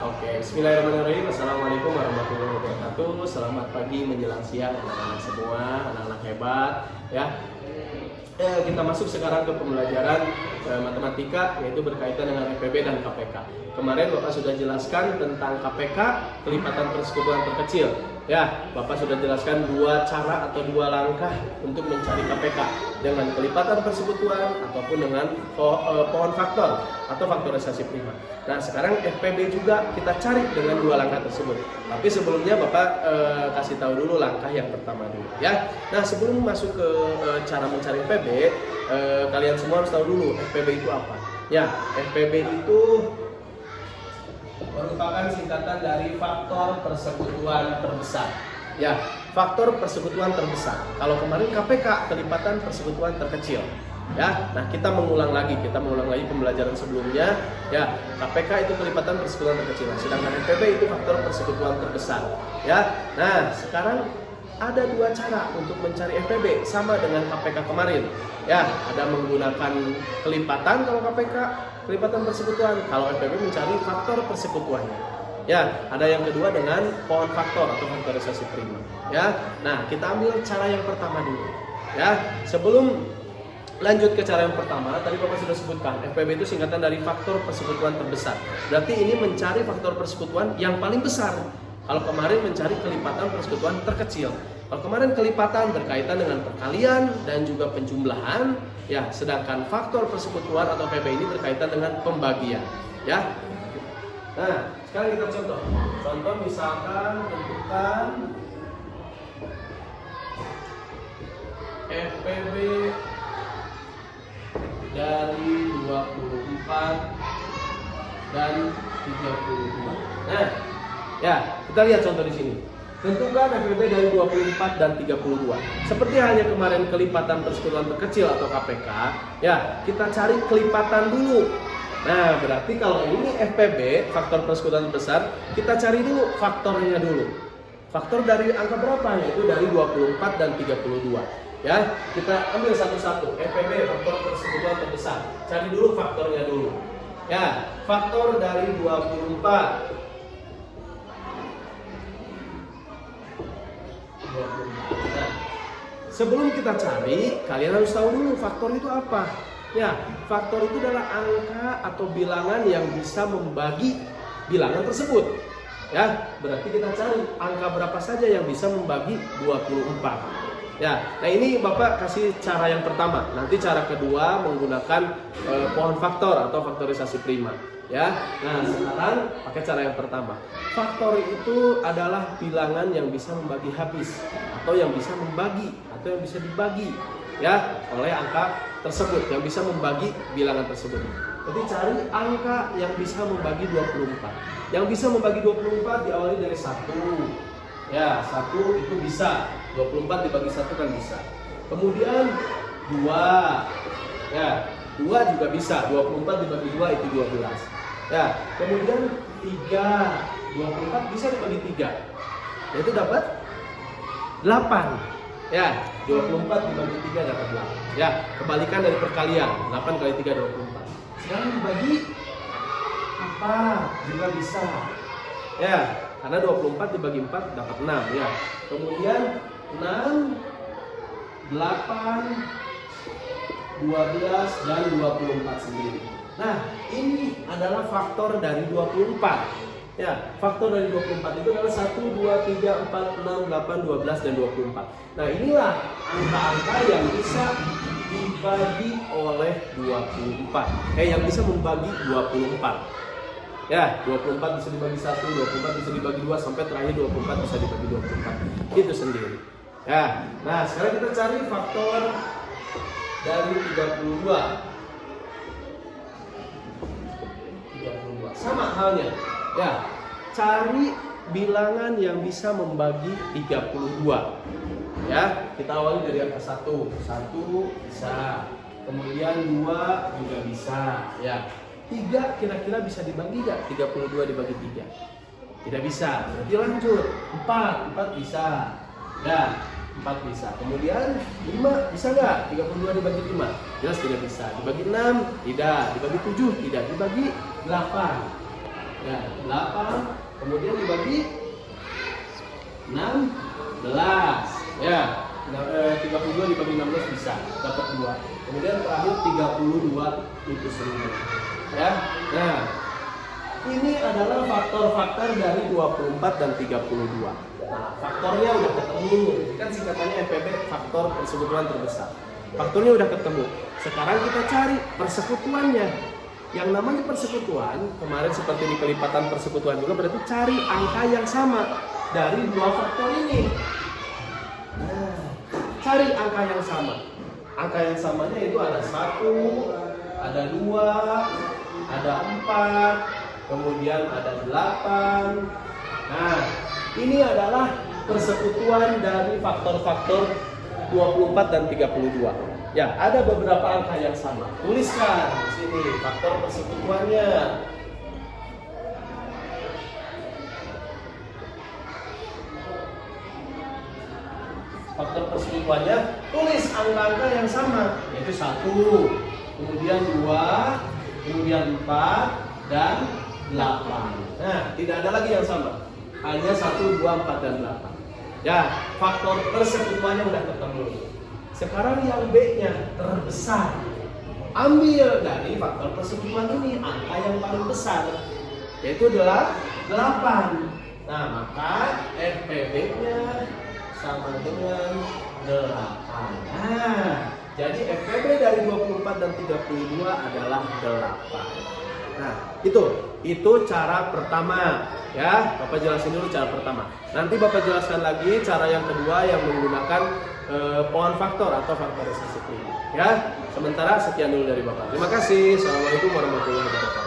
Oke, bismillahirrahmanirrahim. Assalamualaikum warahmatullahi wabarakatuh. Selamat pagi menjelang siang anak-anak semua, anak-anak hebat ya. Kita masuk sekarang ke pembelajaran matematika, yaitu berkaitan dengan FPB dan KPK. Kemarin Bapak sudah jelaskan tentang KPK, kelipatan persekutuan terkecil. Ya, Bapak sudah jelaskan dua cara atau dua langkah untuk mencari KPK, dengan kelipatan persekutuan ataupun dengan pohon faktor atau faktorisasi prima. Nah, sekarang FPB juga kita cari dengan dua langkah tersebut. Tapi sebelumnya Bapak kasih tahu dulu langkah yang pertama dulu ya. Nah, sebelum masuk ke cara mencari FPB, kalian semua harus tahu dulu FPB itu apa. Ya, FPB itu merupakan singkatan dari faktor persekutuan terbesar. Ya, faktor persekutuan terbesar. Kalau kemarin KPK, kelipatan persekutuan terkecil. Ya, nah kita mengulang lagi pembelajaran sebelumnya. Ya, KPK itu kelipatan persekutuan terkecil. Sedangkan FPB itu faktor persekutuan terbesar. Ya, nah sekarang ada dua cara untuk mencari FPB sama dengan KPK kemarin. Ya, ada menggunakan kelipatan kalau KPK, kelipatan persekutuan. Kalau FPB mencari faktor persekutuannya. Ya, ada yang kedua dengan pohon faktor atau faktorisasi prima. Ya, nah kita ambil cara yang pertama dulu. Ya, sebelum lanjut ke cara yang pertama, tadi Bapak sudah sebutkan FPB itu singkatan dari faktor persekutuan terbesar. Berarti ini mencari faktor persekutuan yang paling besar. Kalau kemarin mencari kelipatan persekutuan terkecil. Kalau kemarin kelipatan berkaitan dengan perkalian dan juga penjumlahan, ya, sedangkan faktor persekutuan atau FPB ini berkaitan dengan pembagian, ya. Nah, sekarang kita contoh. Contoh misalkan tentukan FPB dari 24 dan 32. Nah, ya, kita lihat contoh di sini. Tentukan FPB dari 24 dan 32. Seperti halnya kemarin kelipatan persekutuan terkecil atau KPK, ya, kita cari kelipatan dulu. Nah, berarti kalau ini FPB, faktor persekutuan besar, kita cari dulu faktornya dulu. Faktor dari angka berapa? Yaitu dari 24 dan 32. Ya, kita ambil satu-satu. FPB, faktor persekutuan terbesar. Cari dulu faktornya dulu. Ya, faktor dari 24. Nah, sebelum kita cari, kalian harus tahu dulu faktor itu apa. Ya, faktor itu adalah angka atau bilangan yang bisa membagi bilangan tersebut. Ya, berarti kita cari angka berapa saja yang bisa membagi 24. Ya, nah ini Bapak kasih cara yang pertama. Nanti cara kedua menggunakan pohon faktor atau faktorisasi prima. Ya, nah sekarang pakai cara yang pertama. Faktor itu adalah bilangan yang bisa membagi habis atau yang bisa membagi atau yang bisa dibagi ya oleh angka tersebut, yang bisa membagi bilangan tersebut. Jadi cari angka yang bisa membagi 24. Yang bisa membagi 24 diawali dari 1. Ya, 1 itu bisa. 24 dibagi 1 kan bisa. Kemudian 2. Ya, 2 juga bisa. 24 dibagi 2 itu 12. Ya, kemudian 3, 24 bisa dibagi 3, yaitu dapat 8. Ya, 24 dibagi 3 dapat 8. Ya, kebalikan dari perkalian, 8 kali 3 24. Sekarang dibagi 4 juga bisa. Ya, karena 24 dibagi 4 dapat 6 ya. Kemudian 6, 8, 12 dan 24 sendiri. Nah, ini adalah faktor dari 24. Ya, faktor dari 24 itu adalah 1, 2, 3, 4, 6, 8, 12 dan 24. Nah, inilah angka-angka yang bisa dibagi oleh 24. Yang bisa membagi 24. Ya, 24 bisa dibagi 1, 24 bisa dibagi 2 sampai terakhir 24 bisa dibagi 24. Itu sendiri. Ya. Nah, sekarang kita cari faktor dari 32. Sama halnya, ya, cari bilangan yang bisa membagi 32. Ya, kita awali dari angka 1. 1 bisa. Kemudian 2 juga bisa. Ya, 3 kira-kira bisa dibagi nggak? 32 dibagi 3. Tidak bisa. Berarti lanjut. 4 bisa. Ya, 4 bisa. Kemudian 5 bisa nggak? 32 dibagi 5? Jelas tidak bisa. Dibagi 6? Tidak. Dibagi 7? Tidak. Dibagi 8? Ya, 8 kemudian dibagi 16. Ya, 32 dibagi 16 bisa dapat 2. Kemudian terakhir 32 itu sendiri. Ya. Nah, ini adalah faktor-faktor dari 24 dan 32. Nah, faktornya udah ketemu. Kan singkatannya FPB, faktor persekutuan terbesar. Faktornya udah ketemu. Sekarang kita cari persekutuannya. Yang namanya persekutuan, kemarin seperti di kelipatan persekutuan juga, berarti cari angka yang sama dari dua faktor ini. Nah, cari angka yang sama. Angka yang samanya itu ada 1, ada 2, ada 4, kemudian ada 8. Nah, ini adalah persekutuan dari faktor-faktor 24 dan 32. Ya, ada beberapa angka yang sama. Tuliskan di sini faktor persekutuannya. Faktor persekutuannya, tulis angka-angka yang sama, yaitu 1, kemudian 2, kemudian 4, dan 8. Nah, tidak ada lagi yang sama. Hanya 1, 2, 4, dan 8. Ya, faktor persekutuannya udah ketemu. Sekarang yang B-nya terbesar. Ambil dari faktor persekutuan ini angka yang paling besar, yaitu adalah 8. Nah, maka FPB-nya sama dengan 8. Nah, jadi FPB dari 24 dan 32 adalah 8. Nah, itu cara pertama. Ya, Bapak jelasin dulu cara pertama. Nanti Bapak jelaskan lagi cara yang kedua yang menggunakan pohon faktor atau faktorisasi. Ya, sementara sekian dulu dari Bapak. Terima kasih. Assalamualaikum warahmatullahi wabarakatuh.